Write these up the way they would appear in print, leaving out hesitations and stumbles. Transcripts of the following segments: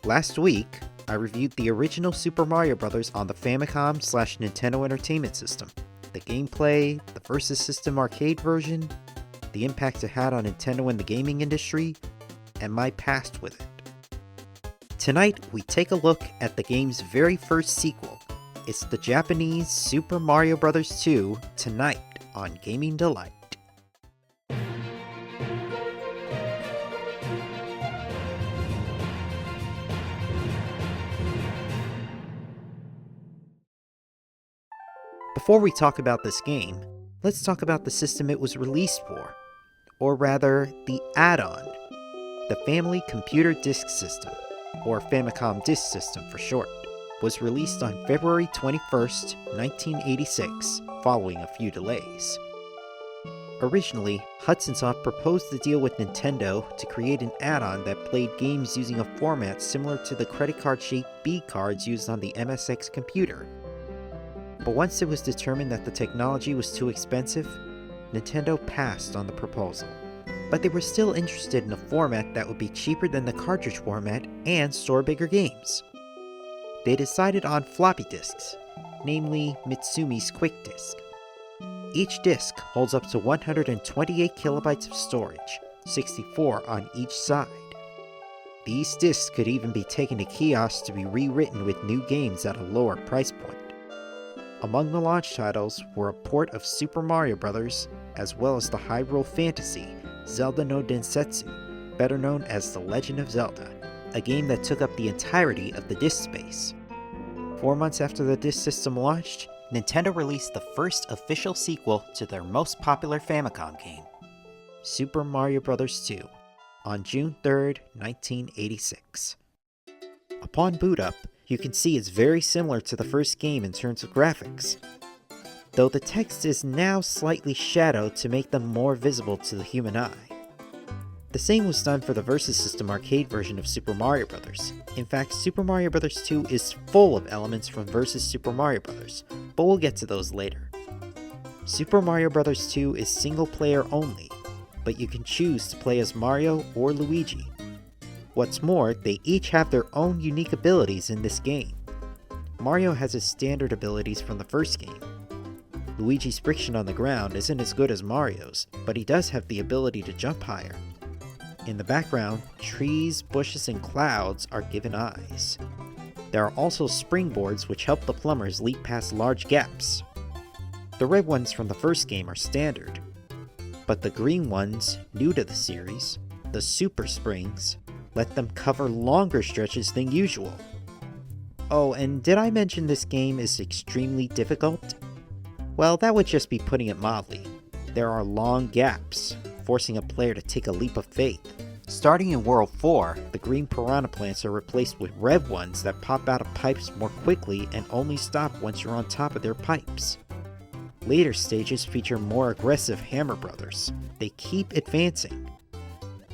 Last week, I reviewed the original Super Mario Bros. On the Famicom/Nintendo Entertainment System. The gameplay, the Versus System arcade version, the impact it had on Nintendo and the gaming industry, and my past with it. Tonight, we take a look at the game's very first sequel. It's the Japanese Super Mario Bros. 2 tonight on Gaming Delight. Before we talk about this game, let's talk about the system it was released for, or rather, the add-on, the Family Computer Disk System, or Famicom Disk System for short, was released on February 21st, 1986, following a few delays. Originally, Hudson Soft proposed the deal with Nintendo to create an add-on that played games using a format similar to the credit card-shaped B cards used on the MSX computer. But once it was determined that the technology was too expensive, Nintendo passed on the proposal. But they were still interested in a format that would be cheaper than the cartridge format and store bigger games. They decided on floppy disks, namely Mitsumi's Quick Disk. Each disk holds up to 128 kilobytes of storage, 64 on each side. These disks could even be taken to kiosks to be rewritten with new games at a lower price point. Among the launch titles were a port of Super Mario Bros., as well as the Hyrule Fantasy, Zelda no Densetsu, better known as The Legend of Zelda, a game that took up the entirety of the disk space. 4 months after the disk system launched, Nintendo released the first official sequel to their most popular Famicom game, Super Mario Bros. 2, on June 3rd, 1986. Upon boot up, you can see it's very similar to the first game in terms of graphics, though the text is now slightly shadowed to make them more visible to the human eye. The same was done for the Versus System arcade version of Super Mario Bros. In fact, Super Mario Bros. 2 is full of elements from Versus Super Mario Bros., but we'll get to those later. Super Mario Bros. 2 is single player only, but you can choose to play as Mario or Luigi. What's more, they each have their own unique abilities in this game. Mario has his standard abilities from the first game. Luigi's friction on the ground isn't as good as Mario's, but he does have the ability to jump higher. In the background, trees, bushes, and clouds are given eyes. There are also springboards which help the plumbers leap past large gaps. The red ones from the first game are standard, but the green ones, new to the series, the Super Springs, let them cover longer stretches than usual. Oh, and did I mention this game is extremely difficult? Well, that would just be putting it mildly. There are long gaps, forcing a player to take a leap of faith. Starting in World 4, the green piranha plants are replaced with red ones that pop out of pipes more quickly and only stop once you're on top of their pipes. Later stages feature more aggressive Hammer Brothers. They keep advancing.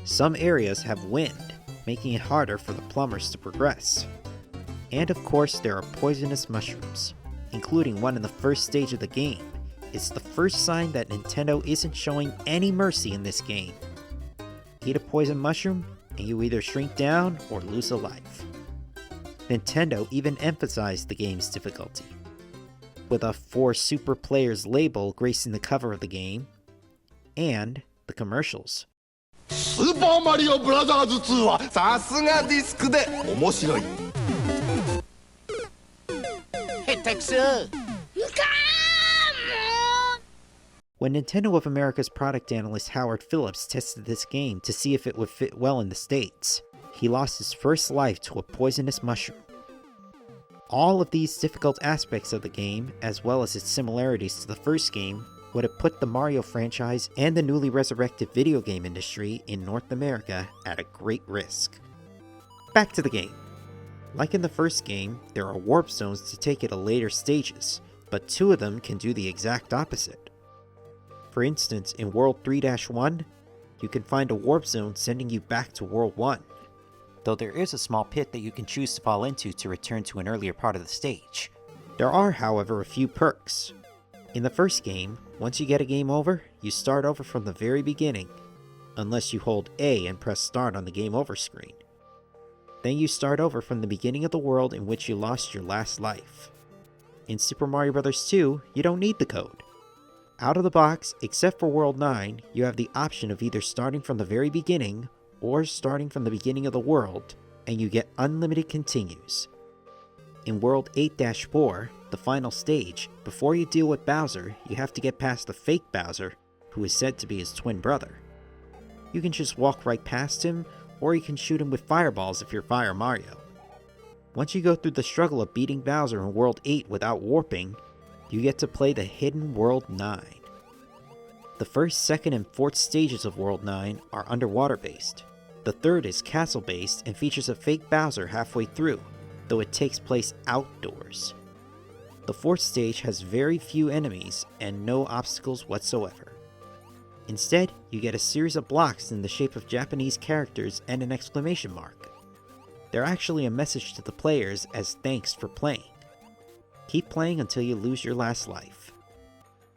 Some areas have wind, making it harder for the plumbers to progress. And of course, there are poisonous mushrooms, including one in the first stage of the game. It's the first sign that Nintendo isn't showing any mercy in this game. Eat a poison mushroom, and you either shrink down or lose a life. Nintendo even emphasized the game's difficulty, with a "For Super Players" label gracing the cover of the game, and the commercials. スーパーマリオブラザーズ2はさすがディスクで面白い。下手くそ。When Nintendo of America's product analyst Howard Phillips tested this game to see if it would fit well in the States, he lost his first life to a poisonous mushroom. All of these difficult aspects of the game, as well as its similarities to the first game, would have put the Mario franchise and the newly resurrected video game industry in North America at a great risk. Back to the game. Like in the first game, there are warp zones to take it to later stages, but 2 of them can do the exact opposite. For instance, in World 3-1, you can find a warp zone sending you back to World 1, though there is a small pit that you can choose to fall into to return to an earlier part of the stage. There are, however, a few perks. In the first game, once you get a game over, you start over from the very beginning, unless you hold A and press start on the game over screen. Then you start over from the beginning of the world in which you lost your last life. In Super Mario Bros. 2, you don't need the code. Out of the box, except for World 9, you have the option of either starting from the very beginning or starting from the beginning of the world, and you get unlimited continues. In World 8-4, the final stage, before you deal with Bowser, you have to get past the fake Bowser, who is said to be his twin brother. You can just walk right past him, or you can shoot him with fireballs if you're Fire Mario. Once you go through the struggle of beating Bowser in World 8 without warping, you get to play the hidden World 9. The first, second, and fourth stages of World 9 are underwater based. The third is castle based and features a fake Bowser halfway through, though it takes place outdoors. The fourth stage has very few enemies and no obstacles whatsoever. Instead, you get a series of blocks in the shape of Japanese characters and an exclamation mark. They're actually a message to the players as thanks for playing. Keep playing until you lose your last life.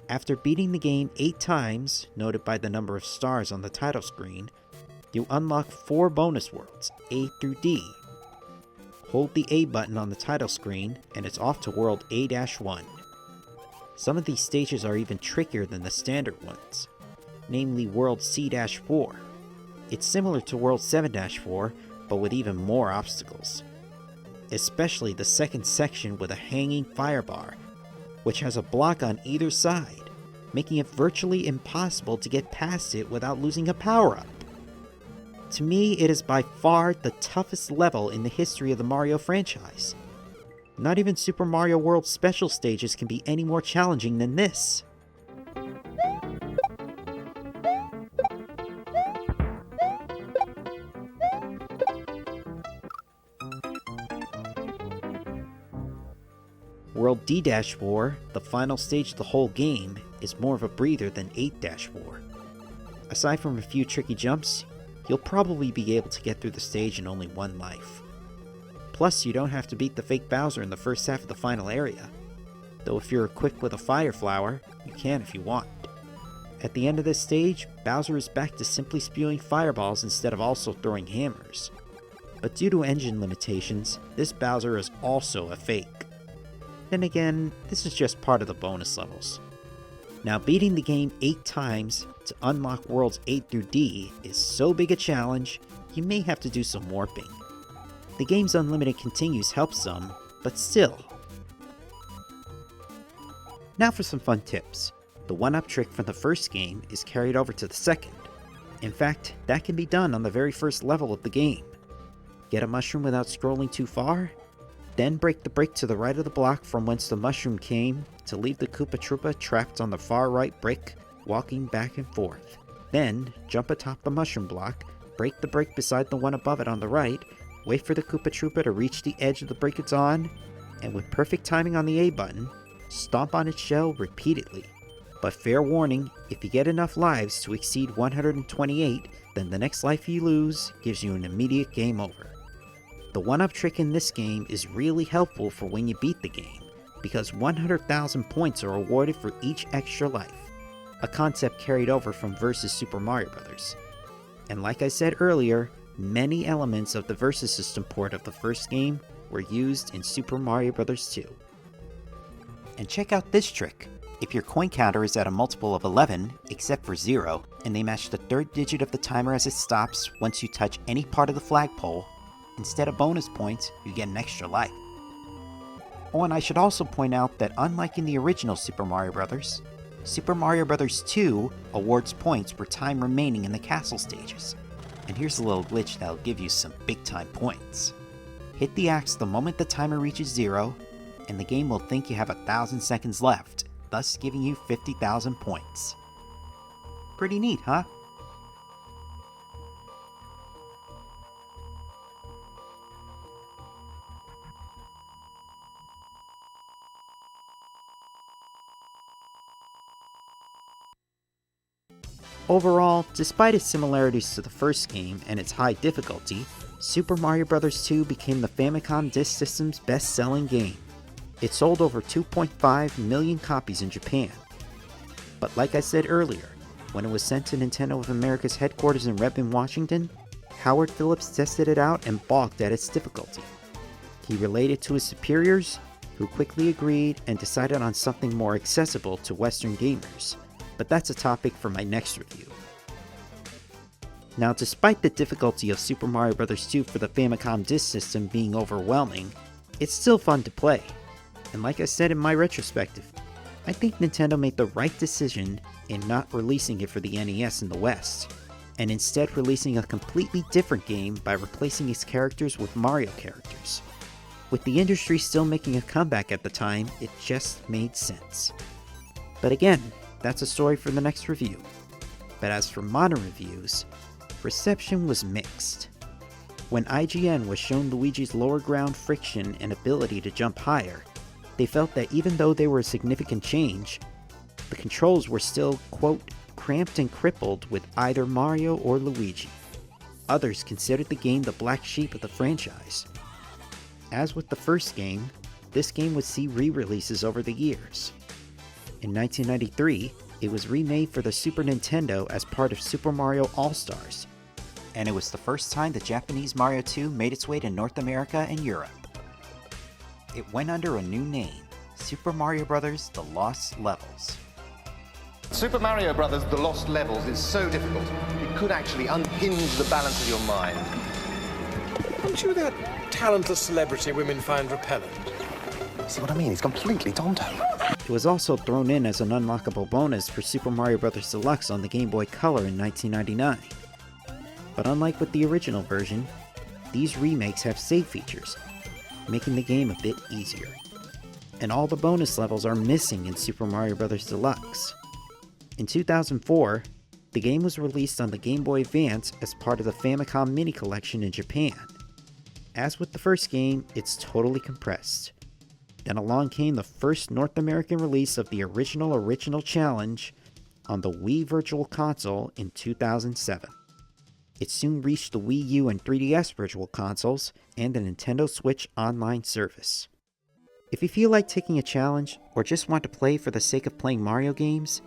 After beating the game 8 times, noted by the number of stars on the title screen, you unlock 4 bonus worlds, A through D. Hold the A button on the title screen and it's off to World A-1. Some of these stages are even trickier than the standard ones, namely World C-4. It's similar to World 7-4, but with even more obstacles. Especially the second section with a hanging fire bar, which has a block on either side, making it virtually impossible to get past it without losing a power-up. To me, it is by far the toughest level in the history of the Mario franchise. Not even Super Mario World special stages can be any more challenging than this. World D-4, the final stage of the whole game, is more of a breather than 8-4. Aside from a few tricky jumps, you'll probably be able to get through the stage in only 1 life. Plus, you don't have to beat the fake Bowser in the first half of the final area, though if you're equipped with a Fire Flower, you can if you want. At the end of this stage, Bowser is back to simply spewing fireballs instead of also throwing hammers. But due to engine limitations, this Bowser is also a fake. Then again, this is just part of the bonus levels. Now, beating the game 8 times to unlock worlds 8 through D is so big a challenge, you may have to do some warping. The game's unlimited continues help some, but still. Now for some fun tips. The 1-up trick from the first game is carried over to the second. In fact, that can be done on the very first level of the game. Get a mushroom without scrolling too far, then break the brick to the right of the block from whence the mushroom came to leave the Koopa Troopa trapped on the far right brick, walking back and forth. Then, jump atop the mushroom block, break the brick beside the one above it on the right, wait for the Koopa Troopa to reach the edge of the brick it's on, and with perfect timing on the A button, stomp on its shell repeatedly. But fair warning, if you get enough lives to exceed 128, then the next life you lose gives you an immediate game over. The 1-up trick in this game is really helpful for when you beat the game, because 100,000 points are awarded for each extra life, a concept carried over from Vs. Super Mario Bros. And like I said earlier, many elements of the Vs. System port of the first game were used in Super Mario Bros. 2. And check out this trick. If your coin counter is at a multiple of 11, except for 0, and they match the 3rd digit of the timer as it stops once you touch any part of the flagpole, instead of bonus points, you get an extra life. Oh, and I should also point out that unlike in the original Super Mario Bros., Super Mario Bros. 2 awards points for time remaining in the castle stages. And here's a little glitch that'll give you some big time points. Hit the axe the moment the timer reaches 0, and the game will think you have 1,000 seconds left, thus giving you 50,000 points. Pretty neat, huh? Overall, despite its similarities to the first game and its high difficulty, Super Mario Bros. 2 became the Famicom Disk System's best-selling game. It sold over 2.5 million copies in Japan. But like I said earlier, when it was sent to Nintendo of America's headquarters in Redmond, Washington, Howard Phillips tested it out and balked at its difficulty. He relayed it to his superiors, who quickly agreed and decided on something more accessible to Western gamers, but that's a topic for my next review. Now, despite the difficulty of Super Mario Bros. 2 for the Famicom Disk System being overwhelming, it's still fun to play. And like I said in my retrospective, I think Nintendo made the right decision in not releasing it for the NES in the West, and instead releasing a completely different game by replacing its characters with Mario characters. With the industry still making a comeback at the time, it just made sense. But again, that's a story for the next review. But as for modern reviews, reception was mixed. When IGN was shown Luigi's lower ground friction and ability to jump higher, they felt that even though they were a significant change, the controls were still, quote, cramped and crippled with either Mario or Luigi. Others considered the game the black sheep of the franchise. As with the first game, this game would see re-releases over the years. In 1993, it was remade for the Super Nintendo as part of Super Mario All-Stars, and it was the first time the Japanese Mario 2 made its way to North America and Europe. It went under a new name, Super Mario Bros. The Lost Levels. Super Mario Bros. The Lost Levels is so difficult, it could actually unhinge the balance of your mind. Aren't you that talentless celebrity women find repellent? See what I mean? It's completely Tonto. It was also thrown in as an unlockable bonus for Super Mario Bros. Deluxe on the Game Boy Color in 1999. But unlike with the original version, these remakes have save features, making the game a bit easier. And all the bonus levels are missing in Super Mario Bros. Deluxe. In 2004, the game was released on the Game Boy Advance as part of the Famicom Mini Collection in Japan. As with the first game, it's totally compressed. Then along came the first North American release of the original challenge on the Wii Virtual Console in 2007. It soon reached the Wii U and 3DS Virtual Consoles and the Nintendo Switch Online service. If you feel like taking a challenge or just want to play for the sake of playing Mario games,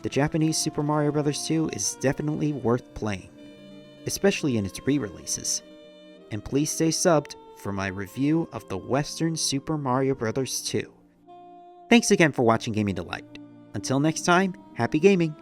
the Japanese Super Mario Bros. 2 is definitely worth playing, especially in its re-releases. And please stay subbed for my review of the Western Super Mario Bros. 2. Thanks again for watching Gaming Delight. Until next time, happy gaming!